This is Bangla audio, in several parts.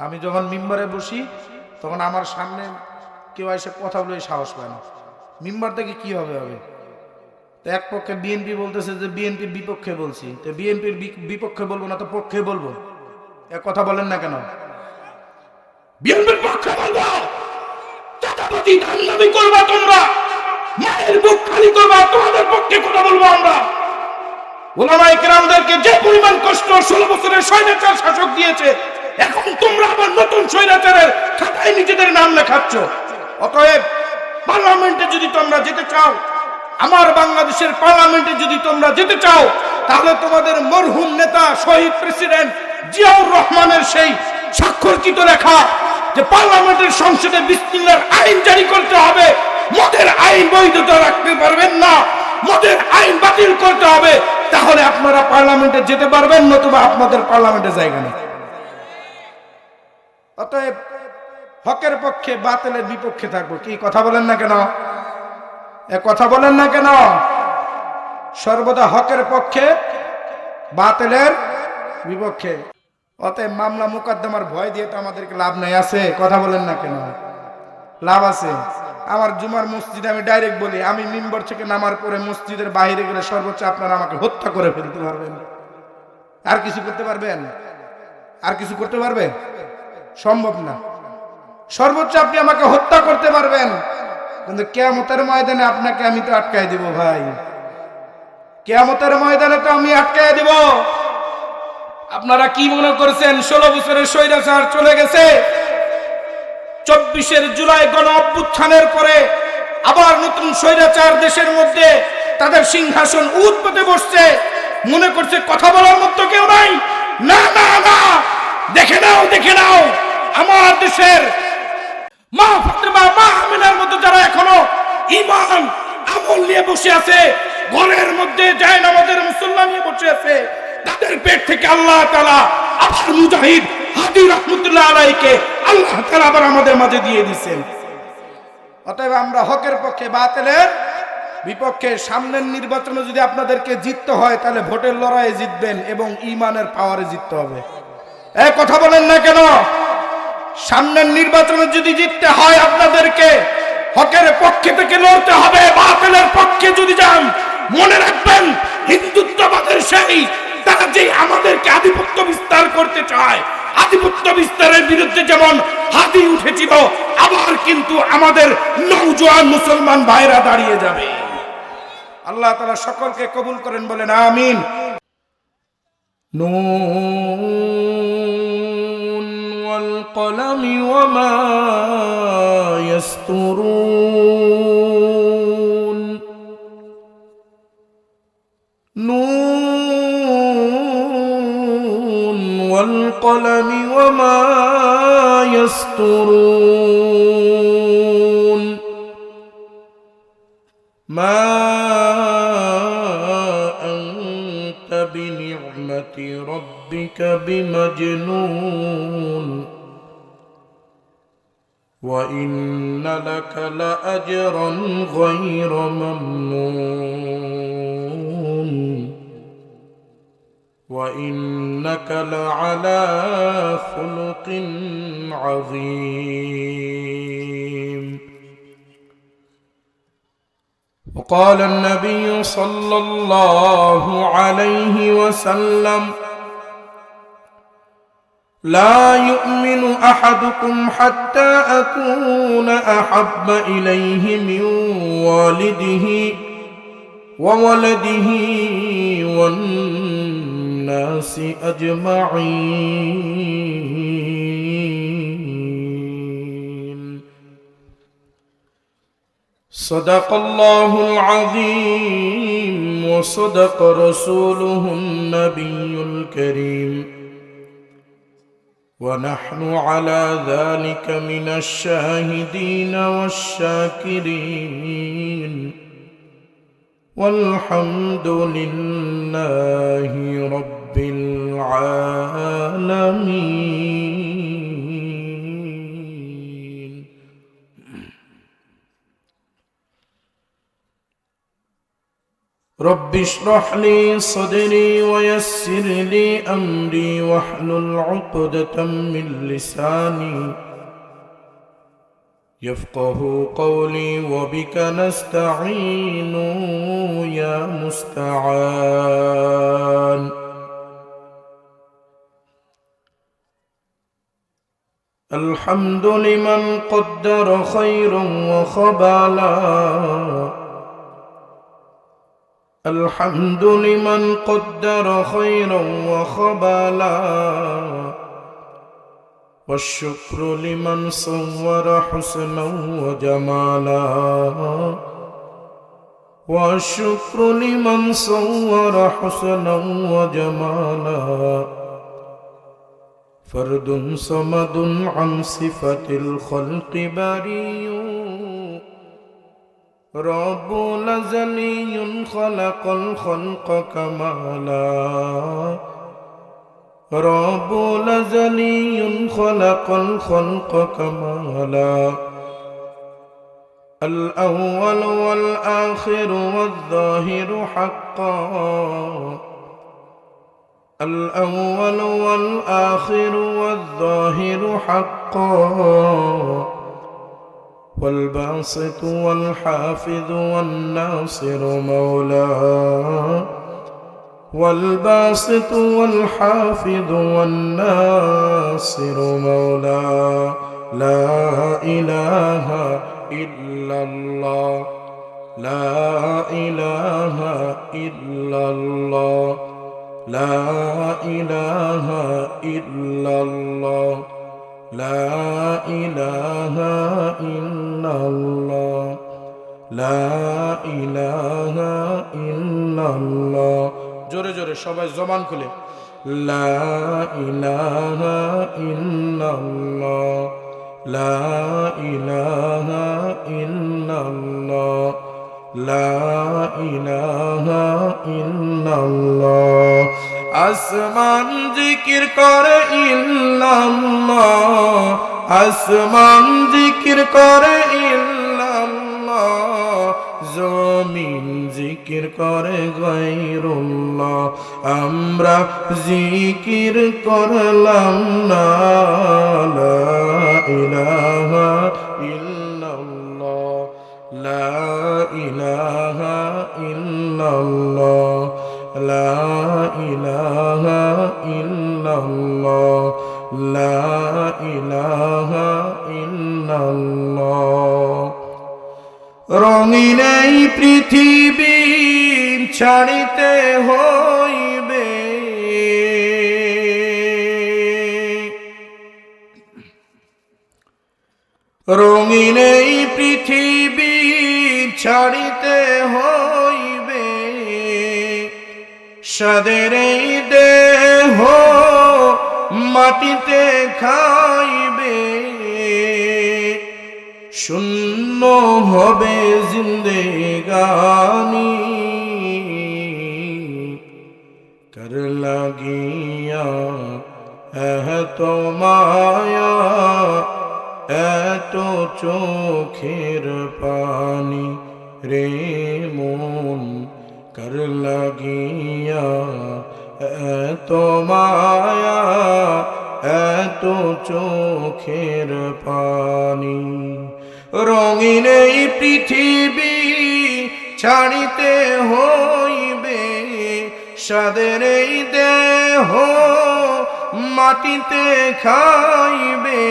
আমি যখন মিম্বারে বসি তখন আমার সামনে কেউ এসে কথা বলে সাহস পায় না। মিম্বার থেকে কি হবে হবে তো এক পক্ষে বিএনপি বলতেছে যে বিএনপির বিপক্ষে বলছি, তো বিএনপির বিপক্ষে বলবো না তো পক্ষে বলবো। এক কথা বলেন না কেন? বিএনপির পক্ষে বলবো, চাঁদাবাজি দাঙ্গাবাজি করবা তোমরা, মায়ের বুক খালি করবা, তোমাদের পক্ষে কথা বলবো আমরা। ওলামায়ে কেরামদেরকে যে পরিমাণ কষ্ট 16 বছরের স্বৈরাচার শাসক দিয়েছে, এখন তোমরা আবার নতুন স্বৈরাচারের খাতায় নিজেদের নাম লেখাচ্ছ। অতএব পার্লামেন্টে যদি তোমরা যেতে চাও, আমার বাংলাদেশের পার্লামেন্টে যদি তোমরা যেতে চাও, তাহলে তোমাদের মরহুম নেতা শহীদ প্রেসিডেন্ট জিয়াউর রহমানের সেই স্বাক্ষরকৃত লেখা যে পার্লামেন্টের সংসদে বিসমিল্লাহর আইন জারি করতে হবে, মদের আইন বৈধতা রাখতে পারবেন না, মদের আইন বাতিল করতে হবে, তাহলে আপনারা পার্লামেন্টে যেতে পারবেন, নতুবা আপনাদের পার্লামেন্টে জায়গা নেই। অতএব হকের পক্ষে বাতিলের বিপক্ষে থাকবো। কি কথা বলেন না কেন? কথা বলেন না কেন? সর্বদা হকের পক্ষে, বাতিলের বিপক্ষে। অতএব মামলা মোকদ্দমার ভয় দিয়ে তো আমাদেরকে লাভ নেই, আছে? কথা বলেন না কেন? লাভ আছে। আমার জুমার মসজিদে আমি ডাইরেক্ট বলি, আমি মিম্বর থেকে নামার পরে মসজিদের বাইরে গেলে সর্বোচ্চ আপনারা আমাকে হত্যা করে ফেলতে পারবেন। আর কিছু করতে পারবেন? আর কিছু করতে পারবেন? সম্ভব না। সর্বোচ্চ আপনি আমাকে হত্যা করতে পারবেন, কিন্তু কিয়ামতের ময়দানে আপনাকে আমি তো আটকায় দিব ভাই। কিয়ামতের ময়দানে তো আমি আটকায় দিব। আপনারা কি মনে করছেন 16 বছরের স্বৈরাচার চলে গেছে? 24 জুলাই গণ অভ্যুত্থানের পরে আবার নতুন স্বৈরাচার দেশের মধ্যে তাদের সিংহাসন উৎপেতে বসছে। মনে করছে কথা বলার মতো কেউ নাই? না না না, দেখে নাও, দেখে নাও, আমার দেশের মা ফাতেমা, মা আমিনার মতো যারা এখনো ঈমান আমল নিয়ে বসে আছে, ঘরের মধ্যে জায়নামাজের মুসল্লা নিয়ে বসে আছে, তাদের পেট থেকে আল্লাহ তাআলা আবার মুজাহিদ হাদি রাহমাতুল্লাহ আলাইহিকে আল্লাহ তাআলা আবার আমাদের মাঝে দিয়ে দিয়েছেন। অতএব আমরা হকের পক্ষে, বাতিলের বিপক্ষে। সামনের নির্বাচনে যদি আপনাদেরকে জিততে হয়, তাহলে ভোটের লড়াইয়ে জিতবেন এবং ঈমানের পাওয়ারে জিততে হবে। এই কথা বলেন না কেন? সামনের নির্বাচনে যদি জিততে হয়, আপনাদেরকে হকের পক্ষে থেকে লড়তে হবে। বাতিলের পক্ষে যদি যান, মনে রাখবেন হিন্দুত্ববাদের সেই তারা যে আমাদেরকে আধিপত্য বিস্তার করতে চায়, আধিপত্য বিস্তারের বিরুদ্ধে যেমন হাদি উঠেছিল, আবার কিন্তু আমাদের নওজোয়ান মুসলমান ভাইরা দাঁড়িয়ে যাবে। আল্লাহ তাআলা সকলকে কবুল করেন, বলেন আমিন। নুন ওয়াল কলামি ওয়ামা ইয়াসতুরুন। নুন ওয়াল কলামি ওয়ামা ইয়াসতুরুন। মা আনতা বিনি'মাতি রাব্বিকা বিমাজনুন ওয়া ইন্না লাকা লাআজরান গায়রা মামনুন ওয়া ইন্নাকা লাআলা খুলুকিন আযীম। وقال النبي صلى الله عليه وسلم: لا يؤمن أحدكم حتى أكون أحب إليه من والده وولده والناس أجمعين. صدق الله العظيم وصدق رسوله النبي الكريم، ونحن على ذلك من الشاهدين والشاكرين، والحمد لله رب العالمين. رب اشرح لي صدري ويسر لي أمري واحلل عقدة من لساني يفقه قولي وبك نستعين يا مستعان الحمد لمن قدر خيرا وخبالا الحمد لمن قدر خيرا وخبالا والشكر لمن صور حسنا وجمالا والشكر لمن صور حسنا وجمالا فرد صمد عن صفة الخلق بريء رب لزلي خلق الخلق كمالا رب لزلي خلق الخلق كمالا الأول والآخر والظاهر حقا الأول والآخر والظاهر حقا والباسط والحافظ والناصر مولاه والباسط والحافظ والناصر مولاه لا إله إلا الله لا إله إلا الله لا إله إلا الله لا إله إلا الله لا إله إلا الله জোরে জোরে সবাই জবান খুলে লা ইলাহা ইল্লাল্লাহ লা ইলাহা ইল্লাল্লাহ লা ইলাহা ইল্লাল্লাহ আসমান জিকির করে ইল্লাল্লাহ আসমান জিকির করে ইল্লাল্লাহ জমিন জিকির করে গায়রুল্লাহ আমরা জিকির করলাম না লা ইলাহা ইল্লাল্লাহ লা ইলাহা ইল্লাল্লাহ লা ইলাহা ইল্লাল্লাহ লা ইলাহা ইল্লাল্লাহ রঙিন এই পৃথিবী ছাড়িতে হইবে রঙিন এই পৃথিবী ছাড়িতে হইবে সাদের এই দেহ মাটিতে খাইবে শূন্য হবে জিন্দেগানি কর লাগিয়া এত মায়া এত চোখের পানি রে মন কর লাগিয়া এত মায়া এত চোখের পানি রঙিন এই পৃথিবী ছাড়িতে হইবে সাদের এই দেহ মাটিতে খাইবে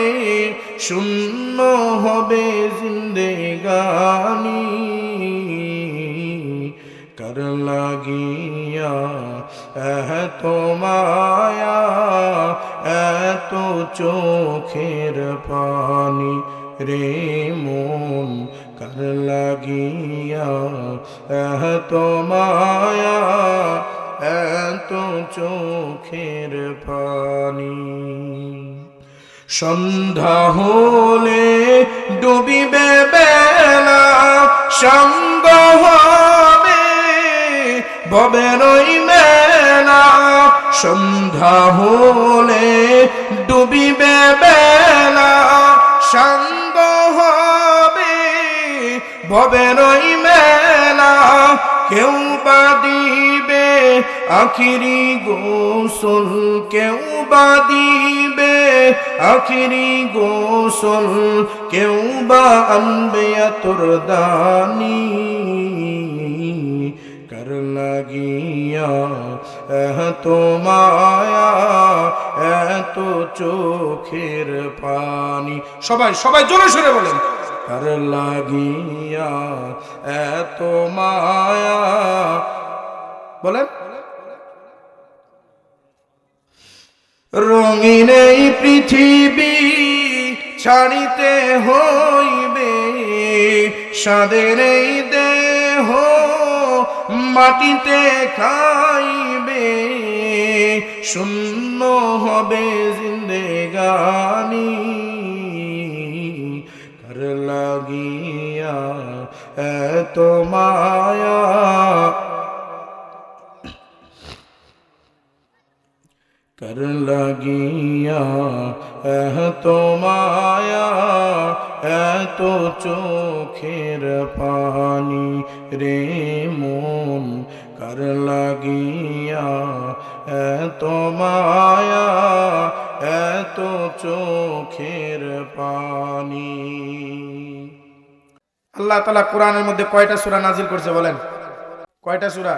শূন্য হবে জিন্দেগানি কর লাগিয়া এত মায়া এত চোখের পানি রে মন কর লাগিয়া এত মায়া এত চোখের পানি সন্ধ্যা হলে ডুবিবে বেলা সঙ্গ হবে ভবের ওই মেলা সন্ধ্যা হলে ডুবিবে বেলা সঙ্গ হবে ভবের ওই মেলা কেউ বা দিবে আখিরি গোসল, কেউ বা দিবে আখিরি গোসল, কেউ বা আনবে আতর দানি। কার লাগিয়া এত মায়া এত চোখের পানি, সবাই সবাই জোরে সোরে বলেন, কার লাগিয়া এত মায়া, বলেন। রঙিন এই পৃথিবী ছাড়িতে হইবে, সাদের এই দেহ মাটিতে খাইবে, শূন্য হবে জিন্দেগানি। কার লাগিয়া এত মায়া, কার লাগিয়া এত মায়া এত চোখের পানি রে মন, কার লাগিয়া এত মায়া এত চোখের পানি। আল্লাহ তাআলা কোরআনের মধ্যে কয়টা সূরা নাজিল করছে বলেন? কয়টা সূরা?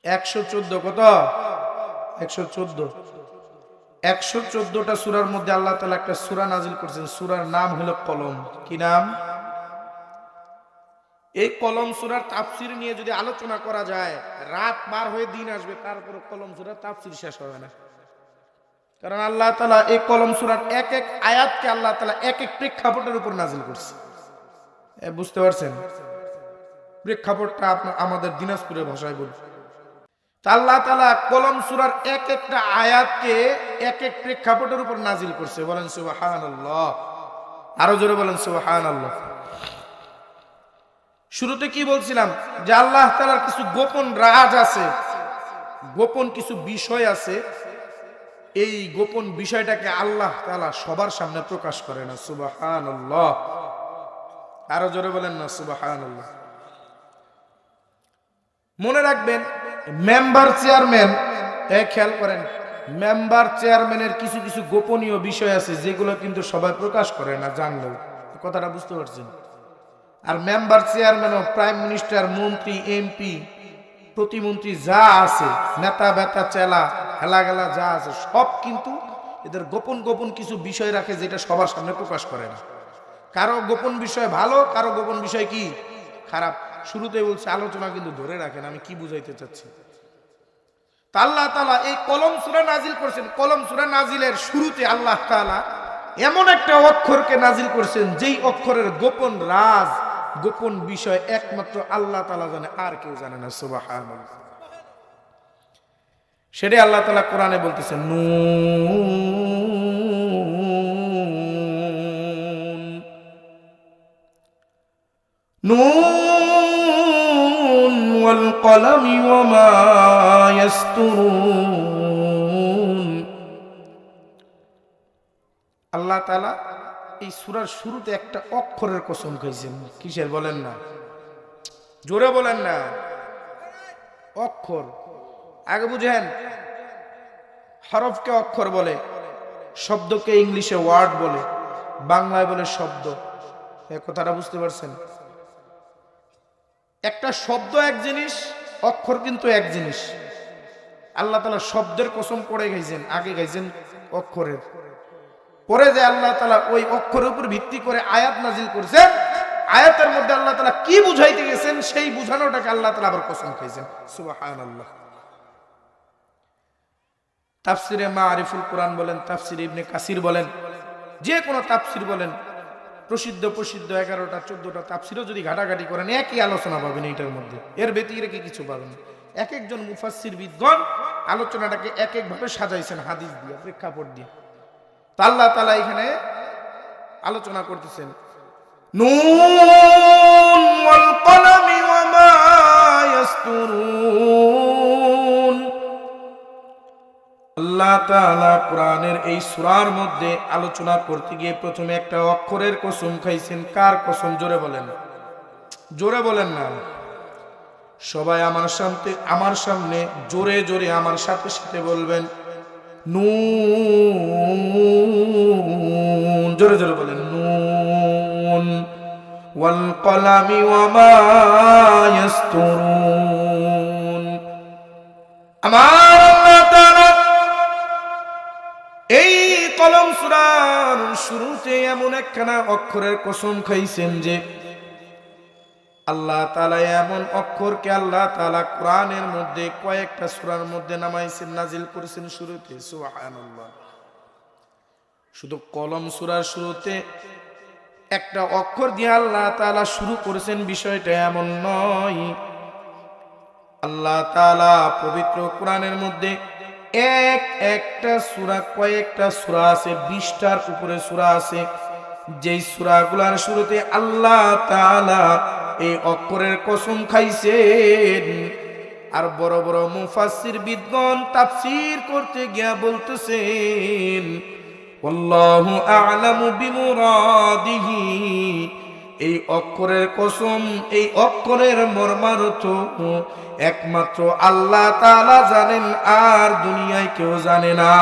114। কত? 114। 114টা সূরার মধ্যে আল্লাহ তাআলা একটা সূরা নাজিল করেছেন, সূরার নাম হলো কলম। কি নাম? এই কলম সূরার তাফসীর নিয়ে যদি আলোচনা করা যায়, রাত পার হয়ে দিন আসবে, তারপর কলম সূরার তাফসীর শেষ হবে না। কারণ আল্লাহ তাআলা এই কলম সূরার এক এক আয়াতকে আল্লাহ তাআলা এক এক প্রেক্ষাপটের উপর নাজিল করছে। বুঝতে পারছেন? প্রেক্ষাপটটা আপনার আমাদের দিনাজপুরের ভাষায় বলি। আল্লাহ তাআলা কলম সূরার এক একটা আয়াতকে এক এক প্রেক্ষাপটের উপর নাজিল করছে। বলেন সুবহানাল্লাহ, আরো জোরে বলেন সুবহানাল্লাহ। শুরুতে কি বলছিলাম? যে আল্লাহ তাআলার কিছু গোপন রাজ আছে, গোপন কিছু বিষয় আছে, এই গোপন বিষয়টাকে আল্লাহ তাআলা সবার সামনে প্রকাশ করে না। সুবহানাল্লাহ, আরো জোরে বলেন না সুবহানাল্লাহ। মনে রাখবেন, মেম্বার চেয়ারম্যান, খেয়াল করেন, মেম্বার চেয়ারম্যানের কিছু কিছু গোপনীয় বিষয় আছে যেগুলো কিন্তু সবাই প্রকাশ করে না, জানলেও। কথাটা বুঝতে পারছেন? আর মেম্বার চেয়ারম্যানও প্রাইম মিনিস্টার, মন্ত্রী, এমপি, প্রতিমন্ত্রী যা আছে, নেতা বেতা চেলা হেলা গেলা যা আছে, সব কিন্তু এদের গোপন গোপন কিছু বিষয় রাখে যেটা সবার সামনে প্রকাশ করে না। কারো গোপন বিষয় ভালো, কারো গোপন বিষয় কি খারাপ। শুরুতে বলছে আলোচনা কিন্তু ধরে রাখেন আমি কি বুঝাইতে চাচ্ছি। তা আল্লাহ তাআলা এই কলম সূরা নাজিল করেছেন। কলম সূরা নাজিলের শুরুতে আল্লাহ তাআলা এমন একটা অক্ষরকে নাজিল করেছেন যেই অক্ষরের গোপন রাজ, গোপন বিষয় একমাত্র আল্লাহ তাআলা জানে, আর কেউ জানে না। সুবহানাল্লাহ। সেটাই আল্লাহ তাআলা কোরআনে বলতেছেন, নুন ওয়াল কলামি ওয়া মা ইয়াসতুরুন। আল্লাহ তাআলা এই সূরার শুরুতে একটা অক্ষরের কসম খাইছেন। কিসের বলেন না? জোরে বলেন না। অক্ষর আগে বুঝেন। হরফকে অক্ষর বলে, শব্দকে ইংলিশে ওয়ার্ড বলে, বাংলায় বলে শব্দ। এই কথাটা বুঝতে পারছেন? একটা শব্দ এক জিনিস, অক্ষর কিন্তু এক জিনিস। আল্লাহ তাআলা শব্দের কসম পড়ে গেছেন, আগে গেছেন অক্ষরের, পরে যে আল্লাহ তাআলা ওই অক্ষরের উপর ভিত্তি করে আয়াত নাজিল করেছেন, আয়াতের মধ্যে আল্লাহ তাআলা কি বুঝাইতে গেছেন সেই বুঝানোটাকে আল্লাহ তাআলা আবার কসম খাইছেন। সুবহানাল্লাহ। তাফসিরে মারিফুল কোরআন বলেন, তাফসিরে ইবনে কাসির বলেন, যে কোনো তাফসির বলেন, প্রসিদ্ধ 11টা 14টা তাফসিরও যদি ঘাটাঘাটি করেন একই আলোচনা পাবেন এইটার মধ্যে, এর ব্যতিরেকে কি কিছু পাবেন। এক একজন মুফাসসির বিদ্বান আলোচনাটাকে এক এক ভাবে সাজাইছেন, হাদিস দিয়ে, প্রেক্ষাপট দিয়ে। তো আল্লাহ তাআলা এখানে আলোচনা করতেছেন, নুন ওয়াল কলামি ওয়া মা ইয়াসতুরুন। আল্লাহ তাআলা কোরআনের এই সূরার মধ্যে আলোচনা করতে গিয়ে প্রথমে একটা অক্ষরের কসম খাইছেন। কার কসম? জোরে বলেন, জোরে বলেন না। সবাই আমার সামনে জোরে জোরে আমার সাথে সাথে বলবেন নুন, জোরে জোরে বলেন নুন ওয়াল কলামি ওয়া মা ইয়াসতুরুন। আমার আল্লাহ তাআলা এই কলম সূরার শুরুতে এমন একখানা অক্ষরের কসম খাইছেন যে আল্লাহ তাআলা এমন অক্ষরকে আল্লাহ তাআলা কোরআনের মধ্যে কয়েকটা সূরার মধ্যে নামাইছেন, নাজিল করেছেন শুরুতে। সুবহানাল্লাহ। শুধু কলম সূরার শুরুতে একটা অক্ষর দিয়ে আল্লাহ তাআলা শুরু করেছেন বিষয়টা এমন নয়। আল্লাহ তাআলা পবিত্র কোরআনের মধ্যে একটা সূরা, কয়েকটা সূরা আছে, 20টার উপরে সূরা আছে, যেই সূরাগুলোর শুরুতে আল্লাহ তাআলা এই অক্ষরের কসম খাইছেন। আর বড় বড় মুফাসসির বিদ্বান তাফসীর করতে গিয়া বলতেছেন আল্লাহু আ'লামু বিমুরাদিহি, এই অক্ষরের কসম, এই অক্ষরের মর্মার্থ একমাত্র আল্লাহ তাআলা জানেন, আর দুনিয়ায় কেউ জানে না।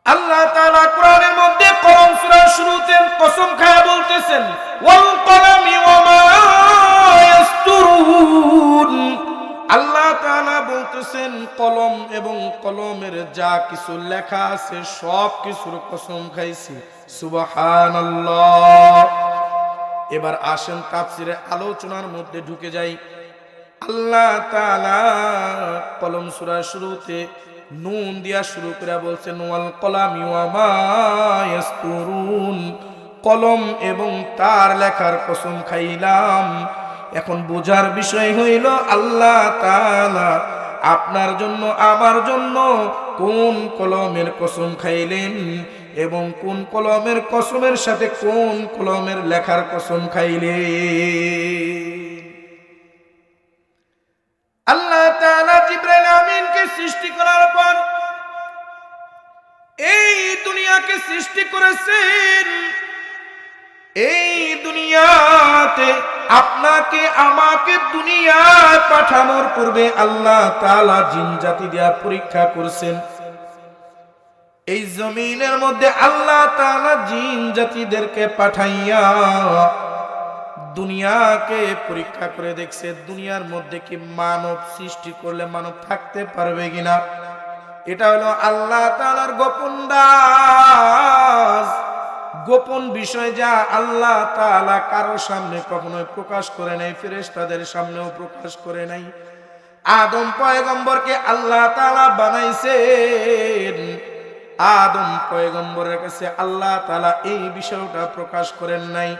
আল্লাহ তাআলা কোরআনের মধ্যে কলম সূরার শুরুতে কসম খায়া বলতেছেন ওয়াল কলামি ওয়া মা ইয়াসতুরুন। আল্লাহ তাআলা বলতেছেন কলম এবং কলমের যা কিছু লেখা আছে সব কিছুর কসম খাইছি। সুবহানাল্লাহ। এবার আসেন তাফসীরের আলোচনার মধ্যে ঢুকে যাই। আল্লাহ তাআলা কলম সূরার শুরুতে নুন দিয়া শুরু করে বলছেন ওয়াল কলামি ওয়া মা ইয়াসতুরুন, কলম এবং তার লেখার কসম খাইলাম। এখন বোঝার বিষয় হইল আল্লাহ তাআলা আপনার জন্য আমার জন্য কোন কলমের কসম খাইলেন এবং কোন কলমের কসমের সাথে কোন কলমের লেখার কসম খাইলেন। আল্লাহ তাআলা জিবরাইল আমিনকে সৃষ্টি করার পর এই দুনিয়াকে সৃষ্টি করেছেন। এই দুনিয়াতে আপনাকে আমাকে দুনিয়ায় পাঠানোর পূর্বে আল্লাহ তাআলা জিন জাতি দিয়া পরীক্ষা করছেন। এই জমিনের মধ্যে আল্লাহ তাআলা জিন জাতিদেরকে পাঠাইয়া দুনিয়াকে পরীক্ষা করে দেখছে দুনিয়ার মধ্যে কি মানব সৃষ্টি করলে মানব থাকতে পারবে কিনা। এটা হলো আল্লাহ তাআলার গোপন রাজ, গোপন বিষয়, যা আল্লাহ তাআলা কারো সামনে কখনোই প্রকাশ করে নাই, ফেরেশতাদের সামনেও প্রকাশ করে নাই। আদম পয়গম্বরকে আল্লাহ তাআলা বানাইছেন, আদম পয়গম্বরের কাছে আল্লাহ তাআলা এই বিষয়টা প্রকাশ করেন নাই।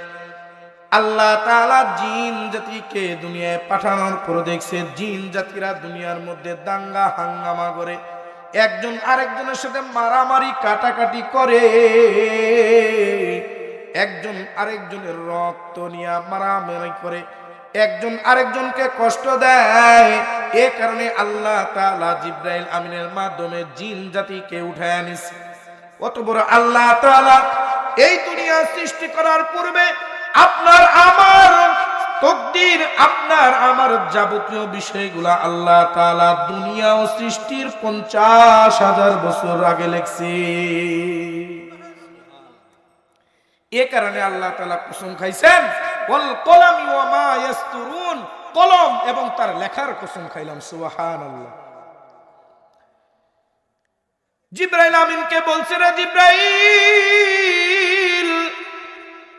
আল্লাহ তাআলা জিন জাতিকে দুনিয়ায় পাঠানোর পর দেখছে জিন জাতিরা দুনিয়ার মধ্যে দাঙ্গা হাঙ্গামা করে, একজন আরেকজনের সাথে মারামারি কাটাকাটি করে, একজন আরেকজনের রক্ত নিয়ে মারামারি করে, একজন আরেকজনকে কষ্ট দেয়। এ কারণে আল্লাহ তাআলা জিবরাইল আমিনের মাধ্যমে জিন জাতিকে উঠায় আনিছে। কত বড় আল্লাহ তাআলা এই দুনিয়া সৃষ্টি করার পূর্বে আপনার আমার তকদির, আপনার আমার যাবতীয় বিষয়গুলা আল্লাহ তাআলা দুনিয়া ও সৃষ্টির 50,000 বছর আগে লিখছে। এ কারণে আল্লাহ তাআলা কসম খাইছেন ওয়াল কলামি ওয়া মা ইয়াসতুরুন, কলম এবং তার লেখার কসম খাইলাম। সুবহানাল্লাহ। জিবরাইল আমিনকে বলছে রে জিবরাইল,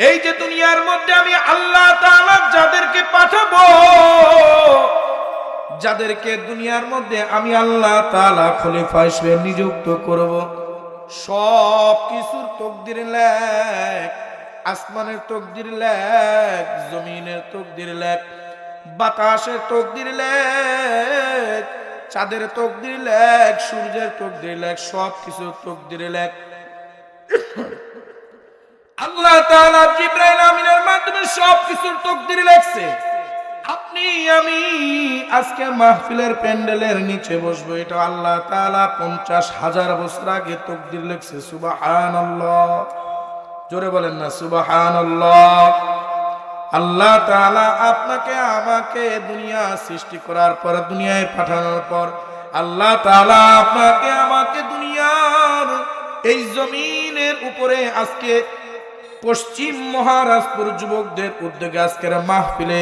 এই যে দুনিয়ার মধ্যে আমি আল্লাহ তাআলা যাদেরকে পাঠাবো, যাদেরকে দুনিয়ার মধ্যে আমি আল্লাহ তাআলা খলিফা হিসেবে নিযুক্ত করব, সব কিছুর তকদির লেখ। আসমানের তকদির লেখ, জমিনের তকদির লেখ, বাতাসের তকদির লেখ, চাঁদের তকদির লেখ, সূর্যের তকদির লেখ, সব কিছুর তকদির লেখ। আল্লাহ তাআলা জিবরাইল আমিনের মাধ্যমে সব কিছুর তকদির লেখছে। আপনি আমি আজকে মাহফিলের প্যান্ডেলের নিচে বসবো, এটা আল্লাহ তাআলা 50,000 বছর আগে তকদির লেখছে। সুবহানাল্লাহ। জোরে বলেন না সুবহানাল্লাহ। আল্লাহ তাআলা আপনাকে আমাকে দুনিয়া সৃষ্টি করার পর, দুনিয়ায় পাঠানোর পর আল্লাহ তাআলা আপনাকে আমাকে দুনিয়ার এই জমিনের উপরে আজকে পশ্চিম মহারাজপুর যুবকদের উদ্যোগে আজকের মাহফিলে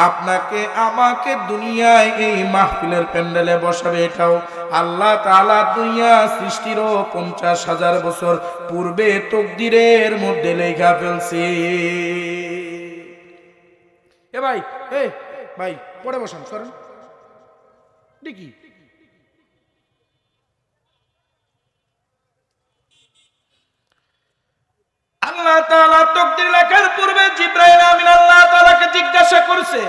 আপনাকে আমাকে দুনিয়ায় এই মাহফিলের প্যান্ডেলে বসাবে, এটাও আল্লাহ তাআলা দুনিয়া সৃষ্টিরও 50,000 বছর পূর্বে তকদিরের মধ্যে লেখা ফেলছে। এ ভাই, ভাই পড়ে বসান, সরেন দেখি। আল্লাহ তাআলা তাকদীর লেখার পূর্বে জিবরাইল আমিন আল্লাহ তাআলাকে জিজ্ঞাসা করছে,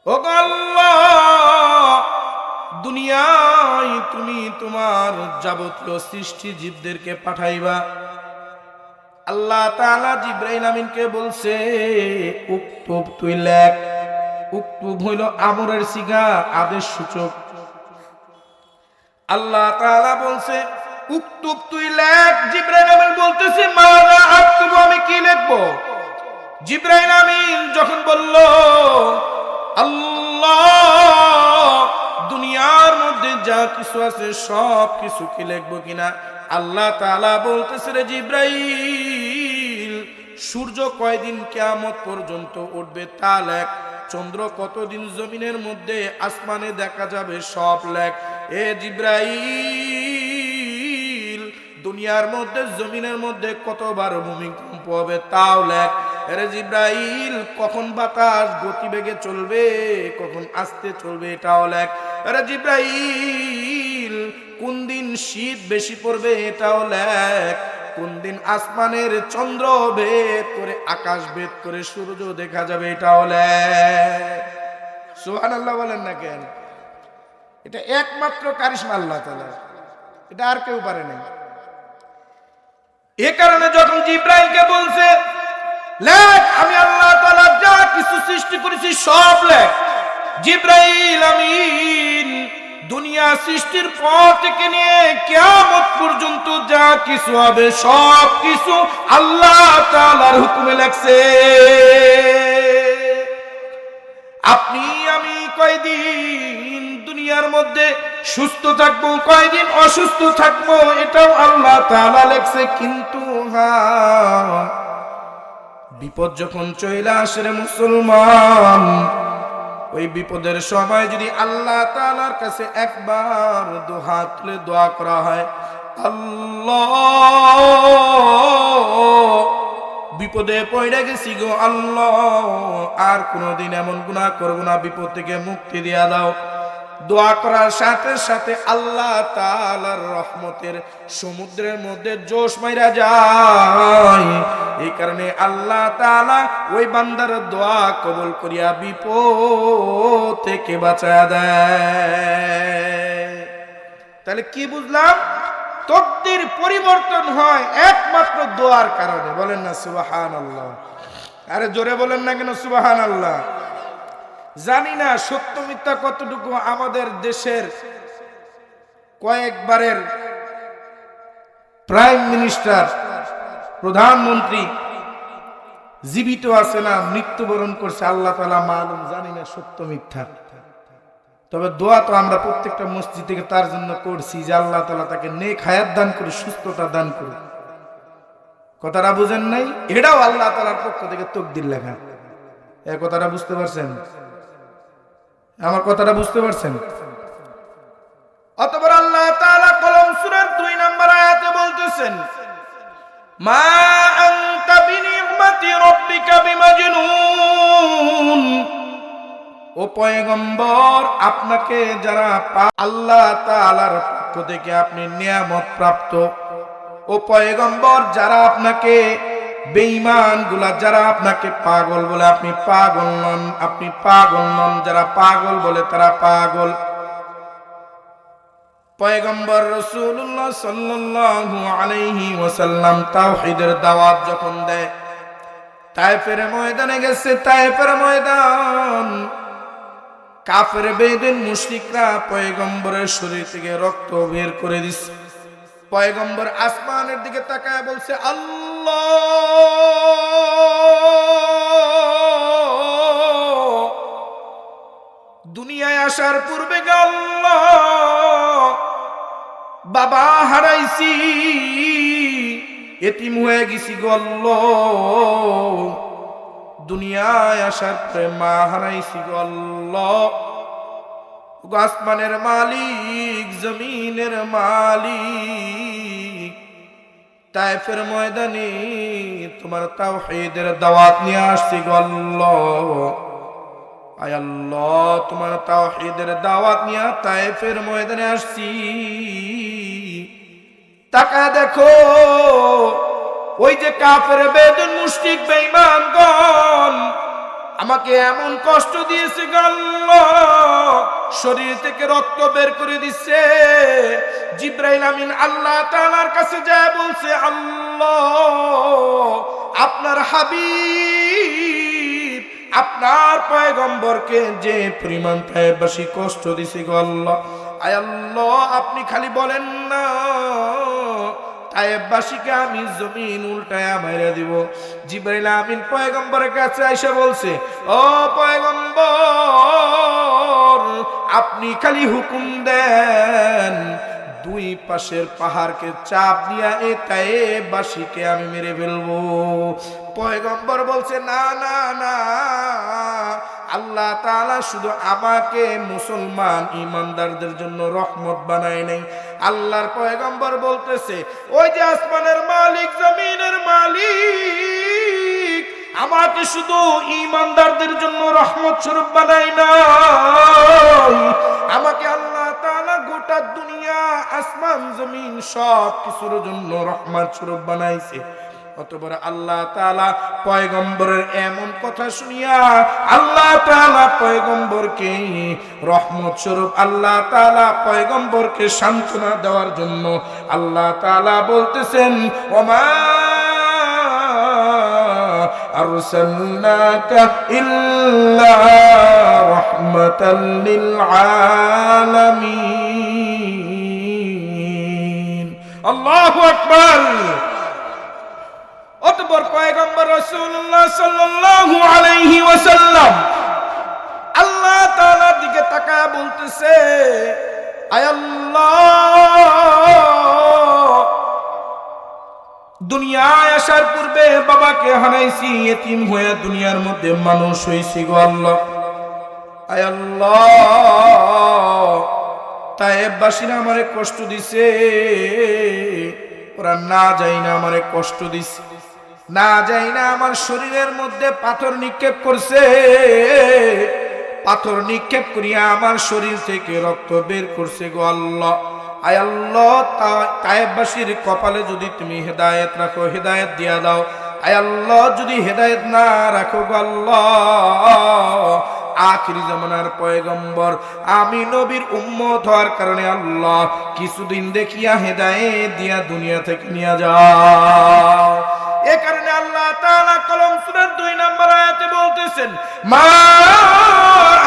ও আল্লাহ, দুনিয়ায় তুমি তোমার যাবতীয় সৃষ্টি জীবদেরকে পাঠাইবা। আল্লাহ তাআলা জিবরাইল আমিনকে বলছে, উক্তুব, তুই লেখ। উক্তুব হইল আমরের সিগা, আদেশ সূচক। আল্লাহ তাআলা বলছে উক্তুব, তুই লেখ। জিবরাইল আমিন বলতেছে, মাযা আকতুবু, আমি কি লিখবো? জিবরাইল আমিন যখন বলল, আল্লাহ, দুনিয়ার মধ্যে যা কিছু আছে সব কিছু কি লিখবো কিনা? আল্লাহ তাআলা বলতেছে, রে জিবরাইল, সূর্য কয়দিন কিয়ামত পর্যন্ত উঠবে তা লেখ। চন্দ্র কতদিন জমিনের মধ্যে আসমানে দেখা যাবে সব লেখ। এ জিবরাইল, দুনিয়ার মধ্যে জমিনের মধ্যে কতবার ভূমিকম্প হবে তাও লেখ। আরে জিবরাইল, কখন বাতাস গতিবেগে চলবে, কখন আস্তে চলবে এটাও লেখ। আরে জিবরাইল, কোন দিন শীত বেশি পড়বে এটাও লেখ। কোন দিন আসমানের চন্দ্র ভেদ করে, আকাশ ভেদ করে সূর্য দেখা যাবে এটাও লেখ। সুবহানাল্লাহ বলেন না কেন? এটা একমাত্র কারিশমা আল্লাহ তাআলার, এটা আর কেউ পারে না। এ কারণে যখন জিবরাইলকে বলছে লেখ, আমি আল্লাহ তাআলা যা কিছু সৃষ্টি করেছি সব লেখ। জিবরাইল আমিন দুনিয়া সৃষ্টির পর থেকে নিয়ে কিয়ামত পর্যন্ত যা কিছু হবে সব কিছু আল্লাহ তাআলার হুকুমে লেখছে। আপনি আমি কয়দিন দুনিয়ার মধ্যে সুস্থ থাকবো, কয়দিন অসুস্থ থাকবো, এটাও আল্লাহ তাআলা লেখছে। কিন্তু বিপদ যখন চলে আসে রে মুসলমান, ওই বিপদের সময় যদি আল্লাহ তাআলার কাছে একবার দুহাত তুলে দোয়া করা হয়, আল্লাহ, বিপদে পড়ে গেছি গো আল্লাহ, আর কোনোদিন এমন গুনাহ করব না, বিপদ থেকে মুক্তি দিয়া দাও। দোয়া করার সাথে সাথে আল্লাহ তাআলার রহমতের সমুদ্রের মধ্যে জোশ মাইরা যায়। এই কারণে আল্লাহ তাআলা ওই বান্দার দোয়া কবুল করিয়া বিপদ থেকে বাঁচায়া দেয়। তাহলে কি বুঝলাম? তকদির পরিবর্তন হয় একমাত্র দোয়ার কারণে। বলেন না সুবহানাল্লাহ? আরে জোরে বলেন না কেন সুবহানাল্লাহ? জানি না সত্য মিথ্যা কতটুকু আমাদের দেশের কয়েকবারের প্রাইম মিনিস্টার, প্রধানমন্ত্রী জীবিত আছে না মৃত্যুবরণ করছে, আল্লাহ তাআলা মালুম। জানি না সত্য মিথ্যা, তবে দোয়া তো আমরা প্রত্যেকটা মসজিদ থেকে তার জন্য করছি যে আল্লাহ তাআলা তাকে নেক হায়াত দান করে, সুস্থতা দান করে। কথাটা বুঝেন নাই? এটাও আল্লাহ তাআলার পক্ষ থেকে তাকদীর লেখা। এই কথাটা বুঝতে পারছেন? আমার কথাটা বুঝতে পারছেন? অতঃপর আল্লাহ তাআলা কলম সূরার 2 নম্বর আয়াতে বলতেছেন, মা আনতা বিনি'মাতি রাব্বিকা বিমাজনুন। ও পয়গম্বর, আপনাকে যারা আল্লাহ তাআলার পক্ষ থেকে আপনি নিয়ামত প্রাপ্ত, ও পয়গম্বর, যারা আপনাকে বেঈমান গুলা, যারা আপনাকে পাগল বলে আপনি পাগল নন, আপনি পাগল নন। যারা পাগল বলে তারা পাগল। পয়গম্বর রাসূলুল্লাহ সাল্লাল্লাহু আলাইহি ওয়াসাল্লাম তাওহীদের দাওয়াত যখন দেয়, তায়েফের ময়দানে গেছে। তায়েফের ময়দান, কাফের বেঈমান মুশরিকরা পয়গম্বরের শরীর থেকে রক্ত বের করে দিছে। পয়গম্বর আসমানের দিকে তাকায় বলছে, আল্লাহ, দুনিয়ায় আসার পূর্বে আল্লাহ বাবা হারাইছি, এতিম হয়ে গেছি গো আল্লাহ। দুনিয়ায় আসার পরে মা হারাইছি গো আল্লাহ। আসমানের মালিক, জমিনের মালিক, তায়েফের ময়দানে তোমার তাওহীদের দাওয়াত নিয়ে আসছি গো আল্লাহ। আয় আল্লাহ, তোমার তাওহীদের দাওয়াত নিয়ে তায়েফের ময়দানে আসছি। তাকায় দেখো, ওই যে কাফের বেদুন মুশরিক বেঈমানগণ আমাকে এমন কষ্ট দিয়েছে গো আল্লাহ, শরীর থেকে রক্ত বের করে দিচ্ছে। জিবরাইল আমিন আল্লাহ তাআলার কাছে যায় বলছে, আল্লাহ আপনার হাবিব, আপনার পয়গম্বরকে যে পরিমাণ তায়েফবাসী কষ্ট দিছে গো আল্লাহ, আয় আল্লাহ আপনি খালি বলেন না তায়েফবাসীকে আমি জমিন উল্টায়া মাইরা দিব। জিবরাইল আমিন পয়গম্বরের কাছে এসে বলছে, ও পয়গম্বর আপনি খালি হুকুম দেন, দুই পাশের পাহাড়কে চাপ দিয়া এই তায়েফবাসীকে আমি মেরে ফেলবো। পয়গম্বর বলছে, না না না, আল্লাহ তাআলা শুধু আমাকে মুসলমান ইমানদারদের জন্য রহমত বানায় নাই। আল্লাহর পয়গম্বর বলতেছে, ওই যে আসমানের মালিক, জমিনের মালিক আমাকে শুধু ইমানদারদের জন্য রহমত স্বরূপ বানায় নাই, আমাকে আল্লাহ তাআলা গোটা দুনিয়া, আসমান জমিন সব কিছুর জন্য রহমত স্বরূপ বানাইছে। অতঃপর আল্লাহ তাআলা পয়গম্বরের এমন কথা শুনিয়া আল্লাহ তাআলা পয়গম্বরকে রহমত স্বরূপ, আল্লাহ তাআলা পয়গম্বরকে সান্ত্বনা দেওয়ার জন্য আল্লাহ তাআলা বলতেছেন, ওমা আরসালনাকা ইল্লা রাহমাতাল লিল আলামিন। আল্লাহু আকবার। অতঃপর পয়গম্বর রাসূলুল্লাহ সাল্লাল্লাহু আলাইহি ওয়াসাল্লাম আল্লাহ তাআলার দিকে তাকায় বলতেছে, আয় আল্লাহ দুনিয়ায় আসার পূর্বে বাবাকে হারাইছি, এতিম হয়ে দুনিয়ার মধ্যে মানুষ হইছি গো আল্লাহ। আয় আল্লাহ তায়েফবাসীরা আমারে কষ্ট দিছে, ওরা না যাই না আমারে কষ্ট দিছে, না যাই না আমার শরীরের মধ্যে পাথর নিক্ষেপ করছে, পাথর নিক্ষেপ করিয়া আমার শরীর থেকে রক্ত বের করছে গো আল্লাহ। আয় আল্লাহ তায়েফবাসীর কপালে যদি তুমি হেদায়েত রাখো, হেদায়েত দিয়া দাও। আয় আল্লাহ যদি হেদায়েত না রাখো গো আল্লাহ, আখিরি জামানার পয়গম্বর আমি নবীর উম্মত হওয়ার কারণে আল্লাহ কিছুদিন দেখিয়া হেদায়েত দিয়া দুনিয়া থেকে নিয়ে যাও। এ কারণে আল্লাহ তাআলা কলম সূরার 2 নম্বর আয়াতে বলতেছেন, মা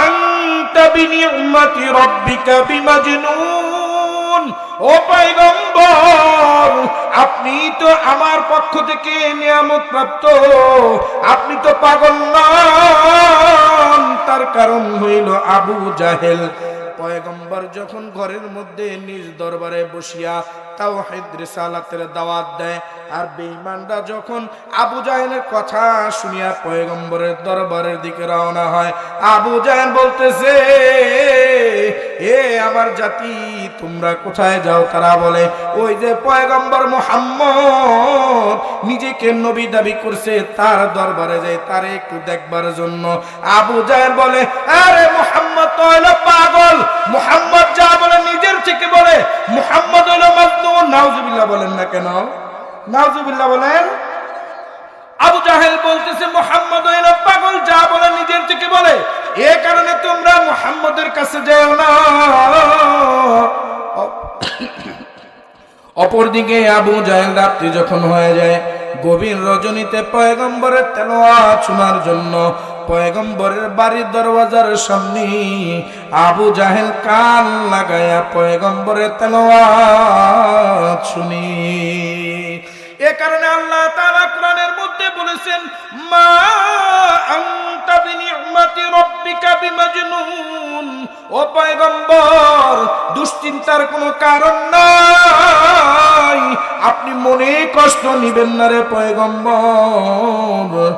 আনতা বিনি'মাতি রাব্বিকা বিমাজনুন। ও পয়গম্বর আপনি তো আমার পক্ষ থেকে নিয়ামত প্রাপ্ত, আপনি তো পাগল নন। তার কারণ হইল আবু জাহেল। পয়গম্বর যখন ঘরের মধ্যে নিজ দরবারে বসিয়া তাওহীদ রিসালাতের দাওয়াত দেয়, আর বেঈমানরা যখন আবু জাহেলের কথা শুনিয়া পয়গম্বরের দরবারের দিকে রওনা হয়, আবু জাহেল বলতেছে, এ আমার জাতি তোমরা কোথায় যাও? তারা বলে, ওই যে পয়গম্বর মুহাম্মদ নিজেকে নবী দাবি করছে, তার দরবারে যায় তারে একটু দেখবার জন্য। আবু জাহেল বলে, আরে মুহাম্মদ তো হলো পাগল, মুহাম্মদ যা বলে নিজের থেকে বলে, মুহাম্মদ হলো মাজনুন। নাউজুবিল্লাহ বলেন না কেন? নাউজুবিল্লাহ বলেন। আবু জাহেল বলতেছে মুহাম্মদ হলো পাগল, যা বলে নিজের থেকে বলে, এ কারণে তোমরা মুহাম্মদের কাছে যাও না। অপরদিকে আবু জাহেল রাত্রি যখন হয়ে যায়, গভীর রজনীতে পয়গম্বরের তেলাওয়াত শোনার জন্য পয়গম্বরের বাড়ির দরওয়াজার সামনে আবু জাহেল কান লাগায়া পয়গম্বরের তেলাওয়াত শুনি। এ কারণে আল্লাহ তাআলা কোরআনের মধ্যে বলেছেন, মা আনতা বিনি'মাতি রাব্বিকা বিমাজনুন। ও পয়গম্বর, দুশ্চিন্তার কোনো কারণ নাই, আপনি মনে কষ্ট নিবেন না রে পয়গম্বর,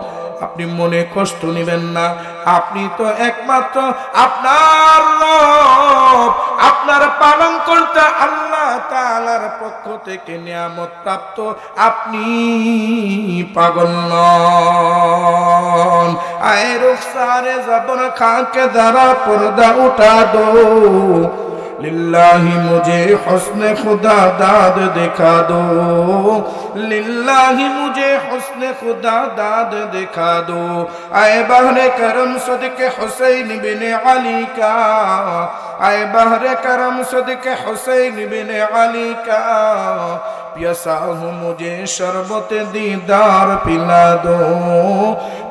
আপনি মনে কষ্ট নিবেন না। আপনি তো একমাত্র আপনার রব, আপনার পালন করতে আল্লাহ তাআলার পক্ষ থেকে নিয়ামত প্রাপ্ত, আপনি পাগল নন। আয়ে রুখসারে জবর খাকে যারা পর্দা উঠা দো, लिल्लाही मुझे हुस्न खुदा दाद दिखा दो, लिल्लाही मुझे हुस्न खुदा दाद दिखा दो। आए बहरे करम सदके हुसैन बिन अली का, आए बहरे करम सदके हुसैन बिन अली का, प्यासा हूँ मुझे शरबत दीदार पिला दो,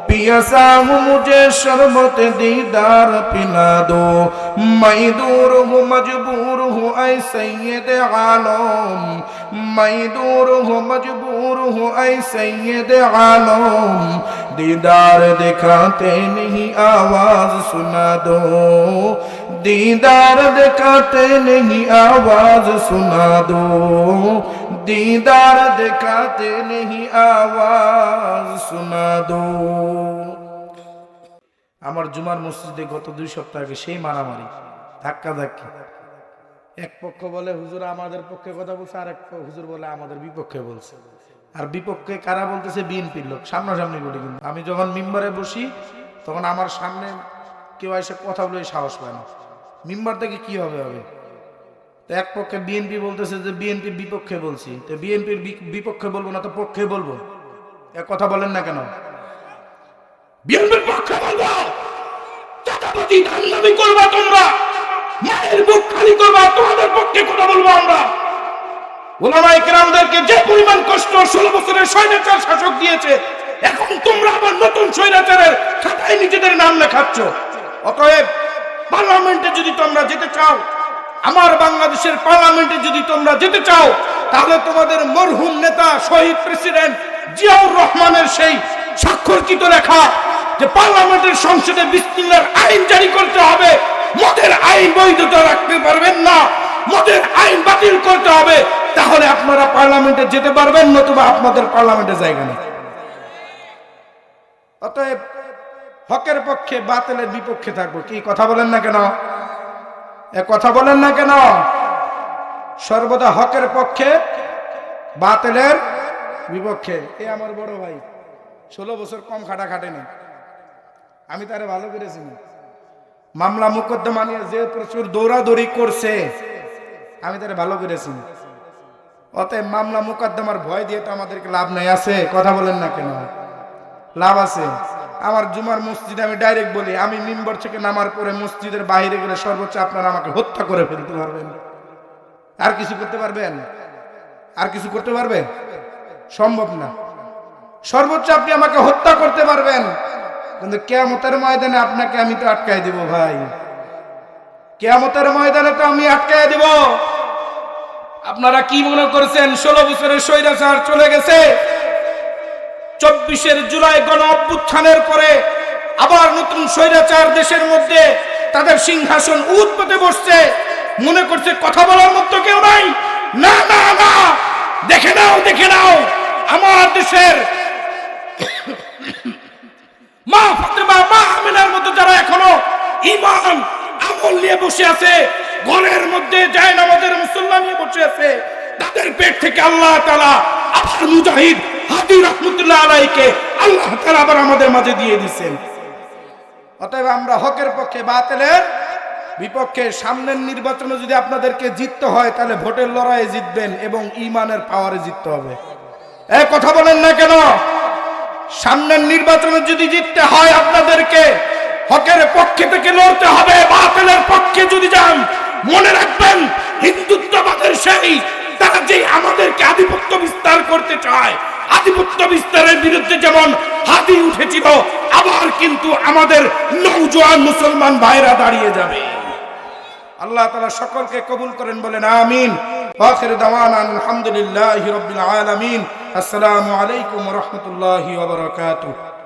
प्यासा हूँ मुझे शरबत दीदार पिला दो। मैं दूर हूँ मजबूर हूँ ऐ सैयद आलम, मैं दूर हूँ मजबूर हूँ ऐ सैयद आलम, दीदार दिखाते नहीं आवाज सुना दो, दीदार दिखाते नहीं आवाज सुना दो, दीदार दिखाते नहीं आवाज सुना दो। আমার জুমার মসজিদে গত 2 সপ্তাহ আগে সেই মারামারি, ধাক্কা ধাক্কি। এক পক্ষ বলে হুজুর আমাদের পক্ষে কথা বলছে, আর এক হুজুর বলে আমাদের বিপক্ষে বলছে। আর বিপক্ষে কারা বলতেছে? বিএনপির লোক, সামনাসামনি বলি। কিন্তু আমি যখন মিম্বারে বসি তখন আমার সামনে কেউ এসে কথা বলে সাহস পায় না। মিম্বার থেকে কি হবে হবে। তো এক পক্ষে বিএনপি বলতেছে যে বিএনপির বিপক্ষে বলছি, তো বিএনপির বিপক্ষে বলবো না তো পক্ষে বলবো? এক কথা বলেন না কেন? বিএনপির পক্ষে বলবো, চাঁদাবাজি দালালি করবা তোমরা, মায়ের বুক খালি করবা, তোমাদের পক্ষে কথা বলবো আমরা। উলামায়ে কেরামদেরকে যে পরিমাণ কষ্ট 16 বছরের স্বৈরাচার শাসক দিয়েছে, এখন তোমরা আবার নতুন স্বৈরাচারের খাতায় নিজেদের নাম লেখাচ্ছ। অতএব পার্লামেন্টে যদি তোমরা যেতে চাও, আমার বাংলাদেশের পার্লামেন্টে যদি তোমরা যেতে চাও, তাহলে তোমাদের মরহুম নেতা শহীদ প্রেসিডেন্ট জিয়াউর রহমানের সেই স্বাক্ষরকৃত লেখা যে পার্লামেন্টের সংসদে বিসমিল্লাহর আইন জারি করতে হবে, মদের আইন বৈধতা রাখতে পারবেন না, মদের আইন বাতিল করতে হবে, তাহলে আপনারা পার্লামেন্টে যেতে পারবেন, নতুবা আপনাদের পার্লামেন্টে জায়গা নেই। অতএব হকের পক্ষে বাতিলের বিপক্ষে থাকবো। কি কথা বলেন না কেন? কথা বলেন না কেন? সর্বদা হকের পক্ষে, বাতিলের বিপক্ষে। এ আমার বড় ভাই 16 বছর কম খাটা খাটেনি, আমি তারে ভালো করেছি। মামলা মোকদ্দমা নিয়ে যে প্রচুর দৌড়াদৌড়ি করছে, আমি তারে ভালো করেছি। অতএব মামলা মোকদ্দমার ভয় দিয়ে তো আমাদেরকে লাভ নাই। আছে? কথা বলেন না কেন? লাভ আছে। আমার জুমার মসজিদে আমি ডাইরেক্ট বলি, আমি মিম্বর থেকে নামার পরে মসজিদের বাইরে গেলে সর্বোচ্চ আপনারা আমাকে হত্যা করে ফেলতে পারবেন। আর কিছু করতে পারবেন? আর কিছু করতে পারবেন? সম্ভব না। সর্বোচ্চ আপনি আমাকে হত্যা করতে পারবেন, কিন্তু কিয়ামতের ময়দানে আপনাকে আমি তো আটকায় দিব ভাই। কিয়ামতের ময়দানে তো আমি আটকায় দিব। আপনারা কি মনে করেছেন 16 বছরের স্বৈরাচার চলে গেছে? 24 জুলাই গণ অভ্যুত্থানের পরে আবার নতুন স্বৈরাচার দেশের মধ্যে তাদের সিংহাসন উৎপেতে বসছে। মনে করছে কথা বলার মতো কেউ নাই। না না না, দেখে নাও, দেখে নাও, আমার দেশের মা ফাতেমা, মা আমিনার মতো যারা এখনো ঈমান আমল নিয়ে বসে আছে, ঘরের মধ্যে জায়নামাজের মুসল্লা নিয়ে বসে আছে, তাদের পেট থেকে আল্লাহ তাআলা আবার মুজাহিদ হাদি রাহমাতুল্লাহ আলাইহিকে আল্লাহ তাআলা আবার আমাদের মাঝে দিয়ে দিয়েছেন। অতএব আমরা হকের পক্ষে, বাতিলের বিপক্ষে। সামনের নির্বাচনে যদি আপনাদেরকে জিততে হয়, তাহলে ভোটের লড়াইয়ে জিতবেন এবং ঈমানের পাওয়ারে জিততে হবে। এই কথা বলেন না কেন? সামনের নির্বাচনে যদি জিততে হয়, আপনাদেরকে হকের পক্ষে থেকে লড়তে হবে। বাতিলের পক্ষে যদি যান, মনে রাখবেন হিন্দুত্ববাদের সেই তারা যে আমাদেরকে আধিপত্য বিস্তার করতে চায়, আধিপত্য বিস্তারের বিরুদ্ধে যেমন হাতি উঠেছিল, আবার কিন্তু আমাদের নওজোয়ান মুসলমান ভাইরা দাঁড়িয়ে যাবে। আল্লাহ তাআলা সকলকে কবুল করেন, বলেন আমিন। ওয়া আখিরু দাওয়ানা আলহামদুলিল্লাহি রাব্বিল আলামিন। আসসালামু আলাইকুম ওয়া রাহমাতুল্লাহি ওয়া বারাকাতুহু।